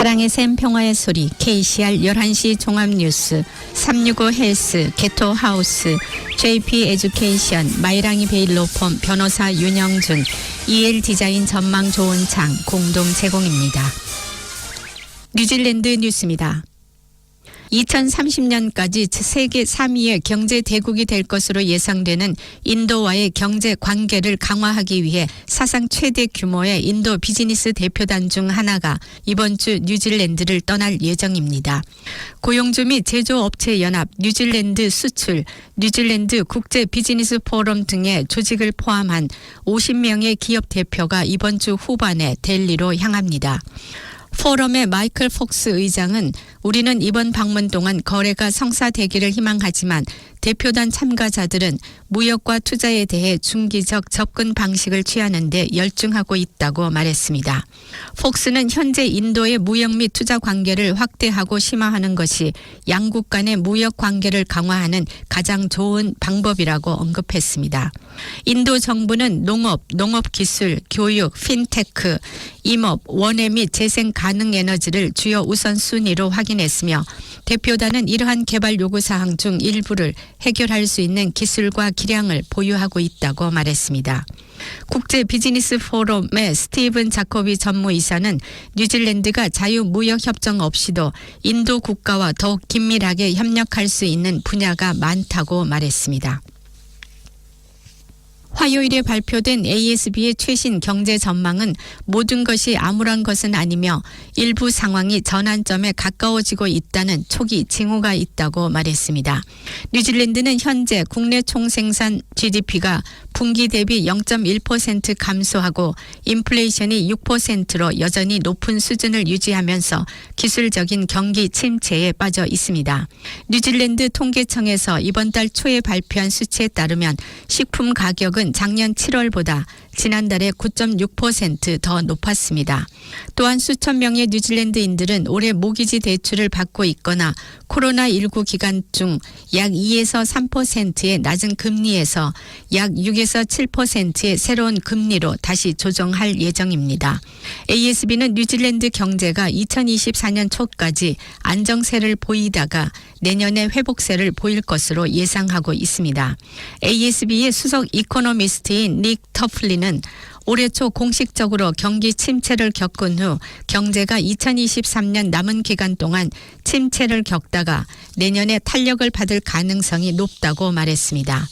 사랑의 샘 평화의 소리 KCR 11시 종합뉴스 365 헬스 개토하우스 JP 에듀케이션 마이랑이 베일로펌 변호사 윤영준 EL 디자인 전망 좋은 창 공동 제공입니다. 뉴질랜드 뉴스입니다. 2030년까지 세계 3위의 경제 대국이 될 것으로 예상되는 인도와의 경제 관계를 강화하기 위해 사상 최대 규모의 인도 비즈니스 대표단 중 하나가 이번 주 뉴질랜드를 떠날 예정입니다. 고용주 및 제조업체 연합, 뉴질랜드 수출, 뉴질랜드 국제 비즈니스 포럼 등의 조직을 포함한 50명의 기업 대표가 이번 주 후반에 델리로 향합니다. 포럼의 마이클 폭스 의장은 우리는 이번 방문 동안 거래가 성사되기를 희망하지만 대표단 참가자들은 무역과 투자에 대해 중기적 접근 방식을 취하는 데 열중하고 있다고 말했습니다. 폭스는 현재 인도의 무역 및 투자 관계를 확대하고 심화하는 것이 양국 간의 무역 관계를 강화하는 가장 좋은 방법이라고 언급했습니다. 인도 정부는 농업, 농업기술, 교육, 핀테크, 임업, 원해 및 재생 가능 에너지를 주요 우선순위로 확인했으며 대표단은 이러한 개발 요구사항 중 일부를 해결할 수 있는 기술과 기량을 보유하고 있다고 말했습니다. 국제 비즈니스 포럼의 스티븐 자코비 전무이사는 뉴질랜드가 자유무역협정 없이도 인도 국가와 더욱 긴밀하게 협력할 수 있는 분야가 많다고 말했습니다. 화요일에 발표된 ASB의 최신 경제 전망은 모든 것이 암울한 것은 아니며 일부 상황이 전환점에 가까워지고 있다는 초기 징후가 있다고 말했습니다. 뉴질랜드는 현재 국내 총생산 GDP가 분기 대비 0.1% 감소하고 인플레이션이 6%로 여전히 높은 수준을 유지하면서 기술적인 경기 침체에 빠져 있습니다. 뉴질랜드 통계청에서 이번 달 초에 발표한 수치에 따르면 식품 가격은 작년 7월보다 지난달에 9.6% 더 높았습니다. 또한 수천 명의 뉴질랜드인들은 올해 모기지 대출을 받고 있거나 코로나19 기간 중 약 2에서 3%의 낮은 금리에서 약 6에서 7%의 새로운 금리로 다시 조정할 예정입니다. ASB는 뉴질랜드 경제가 2024년 초까지 안정세를 보이다가 내년에 회복세를 보일 것으로 예상하고 있습니다. ASB의 수석 이코노미스트인 닉 터플리는 올해 초 공식적으로 경기 침체를 겪은 후 경제가 2023년 남은 기간 동안 침체를 겪다가 내년에 탄력을 받을 가능성이 높다고 말했습니다.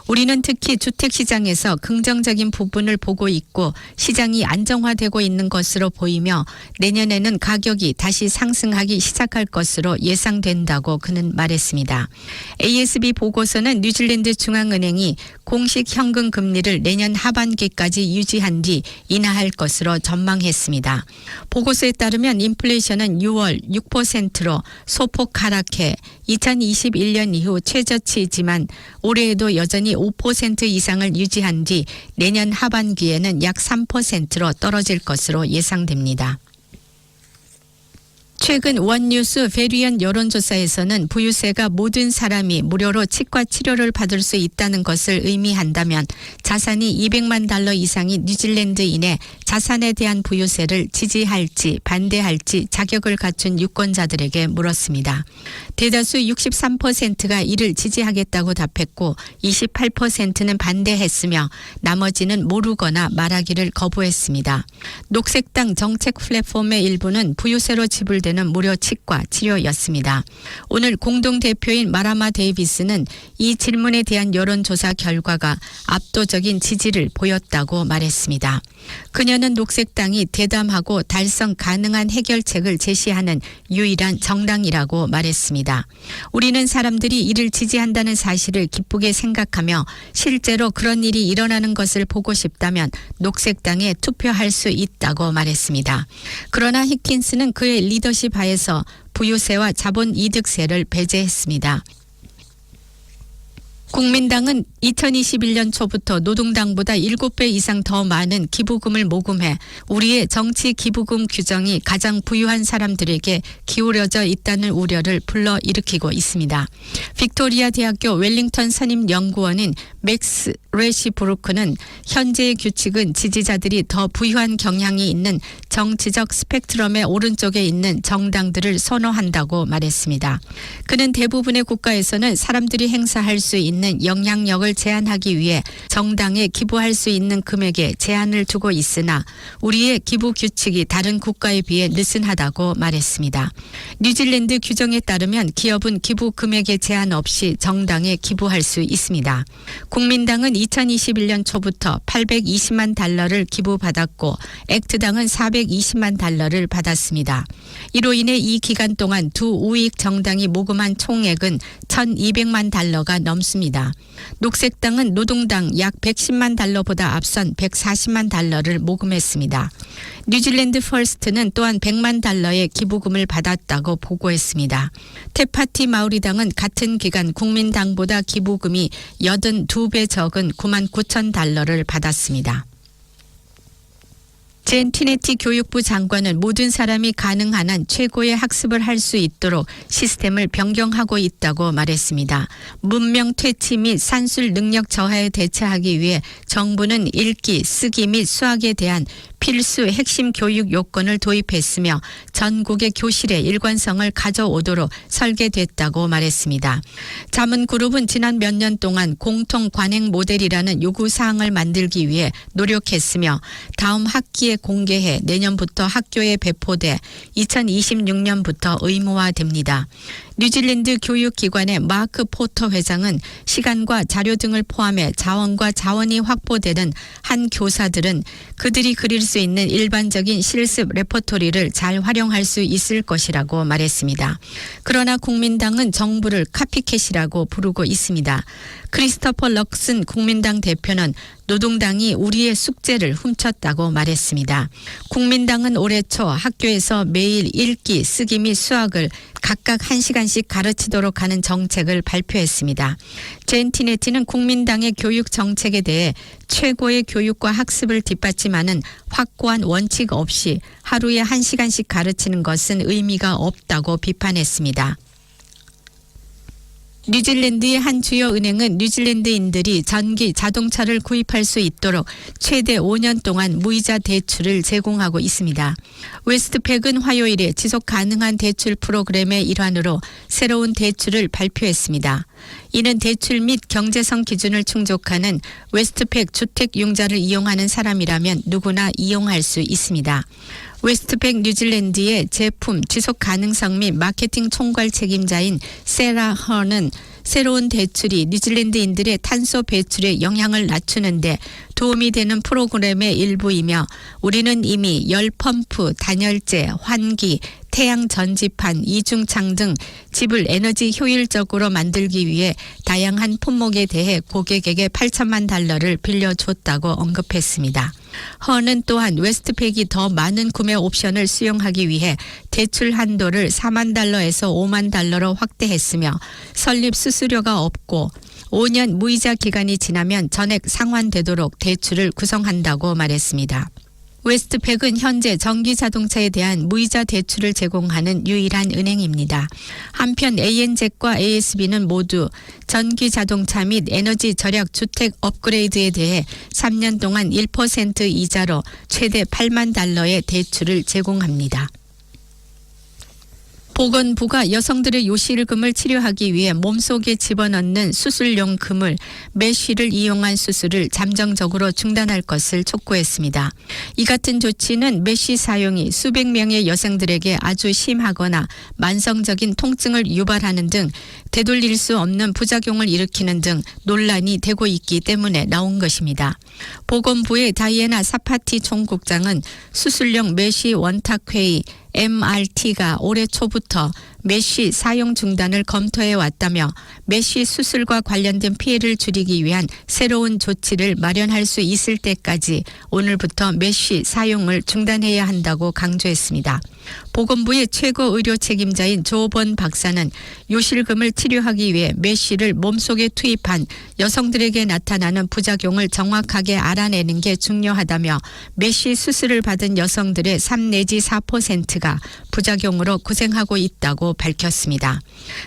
우리는 특히 주택시장에서 긍정적인 부분을 보고 있고 시장이 안정화되고 있는 것으로 보이며 내년에는 가격이 다시 상승하기 시작할 것으로 예상된다고 그는 말했습니다. ASB 보고서는 뉴질랜드 중앙은행이 공식 현금 금리를 내년 하반기까지 유지한 뒤 인하할 것으로 전망했습니다. 보고서에 따르면 인플레이션은 6월 6%로 소폭 하락해 2021년 이후 최저치이지만 올해에도 여전히 5% 이상을 유지한 뒤 내년 하반기에는 약 3%로 떨어질 것으로 예상됩니다. 최근 원뉴스 베리언 여론조사에서는 부유세가 모든 사람이 무료로 치과 치료를 받을 수 있다는 것을 의미한다면 자산이 200만 달러 이상인 뉴질랜드인의 자산에 대한 부유세를 지지할지 반대할지 자격을 갖춘 유권자들에게 물었습니다. 대다수 63%가 이를 지지하겠다고 답했고 28%는 반대했으며 나머지는 모르거나 말하기를 거부했습니다. 녹색당 정책 플랫폼의 일부는 부유세로 지불되는 무료 치과 치료였습니다. 오늘 공동대표인 마라마 데이비스는 이 질문에 대한 여론조사 결과가 압도적인 지지를 보였다고 말했습니다. 그녀는 녹색당이 대담하고 달성 가능한 해결책을 제시하는 유일한 정당이라고 말했습니다. 우리는 사람들이 이를 지지한다는 사실을 기쁘게 생각하며 실제로 그런 일이 일어나는 것을 보고 싶다면 녹색당에 투표할 수 있다고 말했습니다. 그러나 히킨스는 그의 리더십 하에서 부유세와 자본이득세를 배제했습니다. 국민당은 2021년 초부터 노동당보다 7배 이상 더 많은 기부금을 모금해 우리의 정치 기부금 규정이 가장 부유한 사람들에게 기울여져 있다는 우려를 불러일으키고 있습니다. 빅토리아 대학교 웰링턴 선임 연구원인 맥스 레시브루크는 현재의 규칙은 지지자들이 더 부유한 경향이 있는 정치적 스펙트럼의 오른쪽에 있는 정당들을 선호한다고 말했습니다. 그는 대부분의 국가에서는 사람들이 행사할 수 있는 영향력을 제한하기 위해 정당에 기부할 수 있는 금액에 제한을 두고 있으나 우리의 기부 규칙이 다른 국가에 비해 느슨하다고 말했습니다. 뉴질랜드 규정에 따르면 기업은 기부 금액에 제한 없이 정당에 기부할 수 있습니다. 국민당은 2021년 초부터 820만 달러를 기부받았고 액트당은 420만 달러를 받았습니다. 이로 인해 이 기간 동안 두 우익 정당이 모금한 총액은 1,200만 달러가 넘습니다. 녹색당은 노동당 약 110만 달러보다 앞선 140만 달러를 모금했습니다. 뉴질랜드 퍼스트는 또한 100만 달러의 기부금을 받았다고 보고했습니다. 테파티 마오리당은 같은 기간 국민당보다 기부금이 82배 적은 9만 9천 달러를 받았습니다. 젠 티네티 교육부 장관은 모든 사람이 가능한 한 최고의 학습을 할 수 있도록 시스템을 변경하고 있다고 말했습니다. 문명 퇴치 및 산술 능력 저하에 대처하기 위해 정부는 읽기, 쓰기 및 수학에 대한 필수 핵심 교육 요건을 도입했으며 전국의 교실에 일관성을 가져오도록 설계됐다고 말했습니다. 자문그룹은 지난 몇 년 동안 공통 관행 모델이라는 요구사항을 만들기 위해 노력했으며 다음 학기에 공개해 내년부터 학교에 배포돼 2026년부터 의무화됩니다. 뉴질랜드 교육기관의 마크 포터 회장은 시간과 자료 등을 포함해 자원과 자원이 확보되는 한 교사들은 그들이 그릴 수 있는 일반적인 실습 레퍼토리를 잘 활용할 수 있을 것이라고 말했습니다. 그러나 국민당은 정부를 카피캣이라고 부르고 있습니다. 크리스토퍼 럭슨 국민당 대표는 노동당이 우리의 숙제를 훔쳤다고 말했습니다. 국민당은 올해 초 학교에서 매일 읽기, 쓰기 및 수학을 각각 1시간씩 가르치도록 하는 정책을 발표했습니다. 젠 티네티는 국민당의 교육 정책에 대해 최고의 교육과 학습을 뒷받침하는 확고한 원칙 없이 하루에 1시간씩 가르치는 것은 의미가 없다고 비판했습니다. 뉴질랜드의 한 주요 은행은 뉴질랜드인들이 전기 자동차를 구입할 수 있도록 최대 5년 동안 무이자 대출을 제공하고 있습니다. 웨스트팩은 화요일에 지속 가능한 대출 프로그램의 일환으로 새로운 대출을 발표했습니다. 이는 대출 및 경제성 기준을 충족하는 웨스트팩 주택융자를 이용하는 사람이라면 누구나 이용할 수 있습니다. 웨스트팩 뉴질랜드의 제품 지속 가능성 및 마케팅 총괄 책임자인 세라 허는 새로운 대출이 뉴질랜드인들의 탄소 배출에 영향을 낮추는데 도움이 되는 프로그램의 일부이며 우리는 이미 열펌프, 단열재, 환기, 태양 전지판, 이중창 등 집을 에너지 효율적으로 만들기 위해 다양한 품목에 대해 고객에게 8천만 달러를 빌려줬다고 언급했습니다. 허는 또한 웨스트팩이 더 많은 구매 옵션을 수용하기 위해 대출 한도를 4만 달러에서 5만 달러로 확대했으며 설립 수수료가 없고 5년 무이자 기간이 지나면 전액 상환되도록 대출을 구성한다고 말했습니다. 웨스트팩은 현재 전기 자동차에 대한 무이자 대출을 제공하는 유일한 은행입니다. 한편 ANZ과 ASB는 모두 전기 자동차 및 에너지 절약 주택 업그레이드에 대해 3년 동안 1% 이자로 최대 8만 달러의 대출을 제공합니다. 보건부가 여성들의 요실금을 치료하기 위해 몸속에 집어넣는 수술용 금을 메쉬를 이용한 수술을 잠정적으로 중단할 것을 촉구했습니다. 이 같은 조치는 메쉬 사용이 수백 명의 여성들에게 아주 심하거나 만성적인 통증을 유발하는 등 되돌릴 수 없는 부작용을 일으키는 등 논란이 되고 있기 때문에 나온 것입니다. 보건부의 다이애나 사파티 총국장은 수술용 메쉬 원탁회의 MRT가 올해 초부터 메쉬 사용 중단을 검토해 왔다며 메쉬 수술과 관련된 피해를 줄이기 위한 새로운 조치를 마련할 수 있을 때까지 오늘부터 메쉬 사용을 중단해야 한다고 강조했습니다. 보건부의 최고 의료 책임자인 조 본 박사는 요실금을 치료하기 위해 메쉬를 몸속에 투입한 여성들에게 나타나는 부작용을 정확하게 알아내는 게 중요하다며 메쉬 수술을 받은 여성들의 3 내지 4%가 부작용으로 고생하고 있다고 밝혔습니다.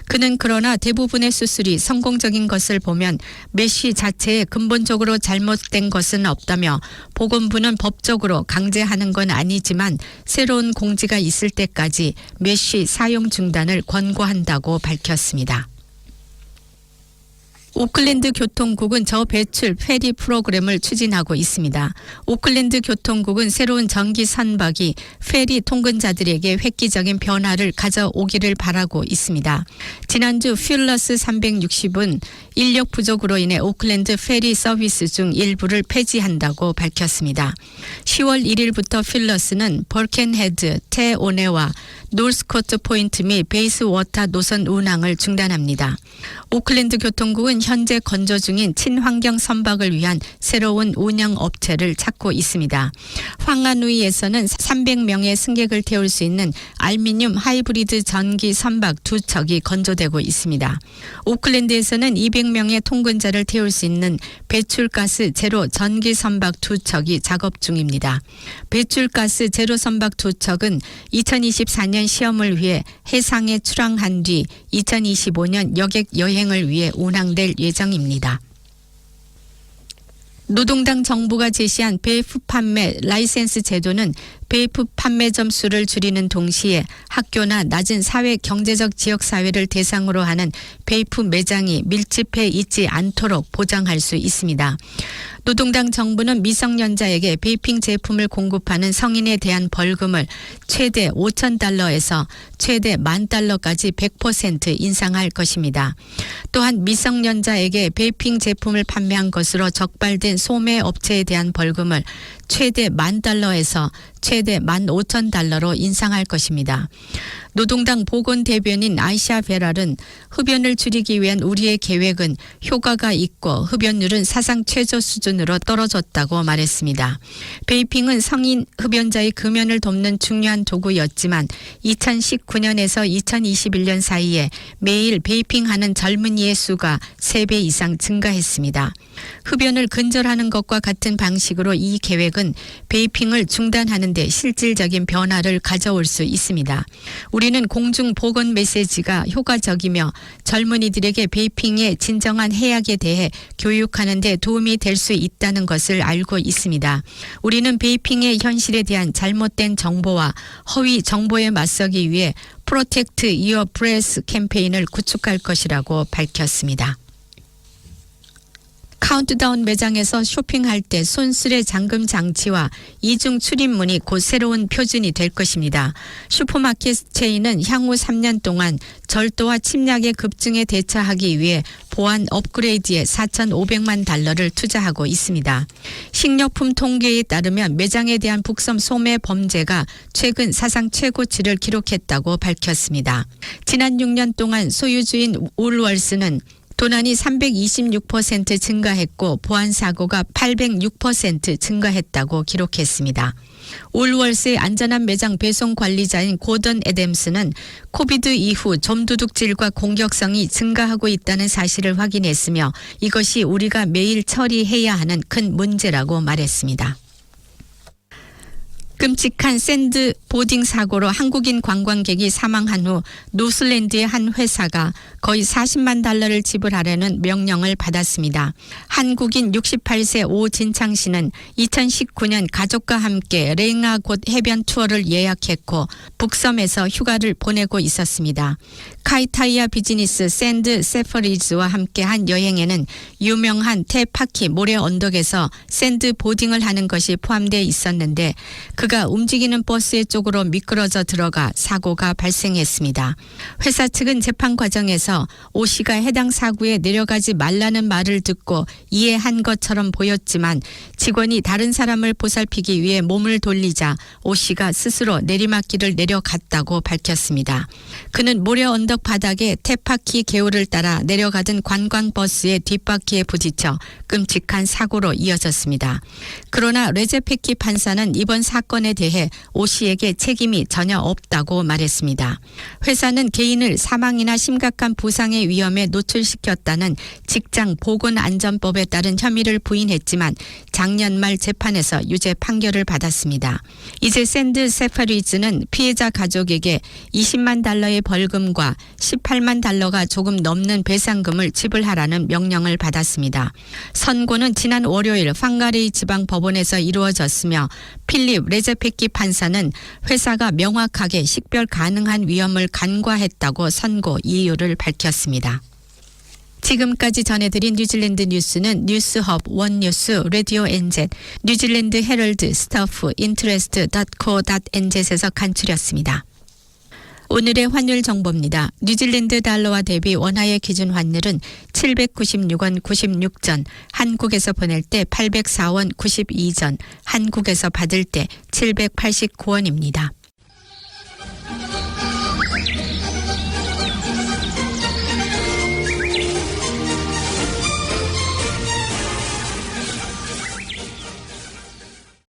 그는 그러나 대부분의 수술이 성공적인 것을 보면 메쉬 자체에 근본적으로 잘못된 것은 없다며 보건부는 법적으로 강제하는 건 아니지만 새로운 공지가 있을 때까지 메쉬 사용 중단을 권고한다고 밝혔습니다. 오클랜드 교통국은 저배출 페리 프로그램을 추진하고 있습니다. 오클랜드 교통국은 새로운 전기 선박이 페리 통근자들에게 획기적인 변화를 가져오기를 바라고 있습니다. 지난주 퓨러스 360은 인력 부족으로 인해 오클랜드 페리 서비스 중 일부를 폐지한다고 밝혔습니다. 10월 1일부터 퓨러스는 벌켄헤드, 테오네와 노스코트 포인트 및 베이스워터 노선 운항을 중단합니다. 오클랜드 교통국은 현재 건조 중인 친환경 선박을 위한 새로운 운영 업체를 찾고 있습니다. 황하누이에서는 300명의 승객을 태울 수 있는 알미늄 하이브리드 전기 선박 2척이 건조되고 있습니다. 오클랜드에서는 200명의 통근자를 태울 수 있는 배출가스 제로 전기 선박 2척이 작업 중입니다. 배출가스 제로 선박 2척은 2024년 시험을 위해 해상에 출항한 뒤 2025년 여객 여행을 위해 운항될 예정입니다. 노동당 정부가 제시한 베이프 판매 라이센스 제도는 베이프 판매점 수를 줄이는 동시에 학교나 낮은 사회 경제적 지역사회를 대상으로 하는 베이프 매장이 밀집해 있지 않도록 보장할 수 있습니다. 노동당 정부는 미성년자에게 베이핑 제품을 공급하는 성인에 대한 벌금을 최대 5,000달러에서 최대 10,000달러까지 100% 인상할 것입니다. 또한 미성년자에게 베이핑 제품을 판매한 것으로 적발된 소매 업체에 대한 벌금을 최대 10,000달러에서 최대 15,000달러로 인상할 것입니다. 노동당 보건대변인 아이샤 베랄은 흡연을 줄이기 위한 우리의 계획은 효과가 있고 흡연율은 사상 최저 수준으로 떨어졌다고 말했습니다. 베이핑은 성인 흡연자의 금연을 돕는 중요한 도구였지만 2019년에서 2021년 사이에 매일 베이핑하는 젊은이의 수가 3배 이상 증가했습니다. 흡연을 근절하는 것과 같은 방식으로 이 계획은 베이핑을 중단하는 데 실질적인 변화를 가져올 수 있습니다. 우리는 공중 보건 메시지가 효과적이며 젊은이들에게 베이핑의 진정한 해악에 대해 교육하는 데 도움이 될 수 있다는 것을 알고 있습니다. 우리는 베이핑의 현실에 대한 잘못된 정보와 허위 정보에 맞서기 위해 프로텍트 유어 브레스 캠페인을 구축할 것이라고 밝혔습니다. 카운트다운 매장에서 쇼핑할 때 손수레 잠금 장치와 이중 출입문이 곧 새로운 표준이 될 것입니다. 슈퍼마켓 체인은 향후 3년 동안 절도와 침략의 급증에 대처하기 위해 보안 업그레이드에 4,500만 달러를 투자하고 있습니다. 식료품 통계에 따르면 매장에 대한 북섬 소매 범죄가 최근 사상 최고치를 기록했다고 밝혔습니다. 지난 6년 동안 소유주인 울월스는 도난이 326% 증가했고 보안 사고가 806% 증가했다고 기록했습니다. 울월스의 안전한 매장 배송 관리자인 고던 애덤스는 코비드 이후 점도둑질과 공격성이 증가하고 있다는 사실을 확인했으며 이것이 우리가 매일 처리해야 하는 큰 문제라고 말했습니다. 끔찍한 샌드 보딩 사고로 한국인 관광객이 사망한 후 노슬랜드의 한 회사가 거의 40만 달러를 지불하려는 명령을 받았습니다. 한국인 68세 오진창 씨는 2019년 가족과 함께 랭아곶 해변 투어를 예약했고 북섬에서 휴가를 보내고 있었습니다. 카이타이아 비즈니스 샌드 세퍼리즈와 함께한 여행에는 유명한 테파키 모래 언덕에서 샌드 보딩을 하는 것이 포함되어 있었는데 그가 움직이는 버스의 쪽으로 미끄러져 들어가 사고가 발생했습니다. 회사 측은 재판 과정에서 오 씨가 해당 사고에 내려가지 말라는 말을 듣고 이해한 것처럼 보였지만 직원이 다른 사람을 보살피기 위해 몸을 돌리자 오 씨가 스스로 내리막길을 내려갔다고 밝혔습니다. 그는 모래 언덕 바닥에 테파키 개울을 따라 내려가던 관광버스의 뒷바퀴에 부딪혀 끔찍한 사고로 이어졌습니다. 그러나 레제페키 판사는 이번 사건에 사건에 대해 오 씨에게 책임이 전혀 없다고 말했습니다. 회사는 개인을 사망이나 심각한 부상의 위험에 노출시켰다는 직장 보건안전법에 따른 혐의를 부인했지만 작년 말 재판에서 유죄 판결을 받았습니다. 이제 샌드 세파리즈는 피해자 가족에게 $20만 달러의 벌금과 $18만 달러가 조금 넘는 배상금을 지불하라는 명령을 받았습니다. 선고는 지난 월요일 팡가레이 지방법원에서 이루어졌으며 필립 레제페키 판사는 회사가 명확하게 식별 가능한 위험을 간과했다고 선고 이유를 밝혔습니다. 지금까지 전해드린 뉴질랜드 뉴스는 뉴스허브, 원뉴스, 라디오 NZ, 뉴질랜드 헤럴드, 스타프, 인트레스트.co.nz에서 간추렸습니다. 오늘의 환율 정보입니다. 뉴질랜드 달러와 대비 원화의 기준 환율은 796원 96전, 한국에서 보낼 때 804원 92전, 한국에서 받을 때 789원입니다.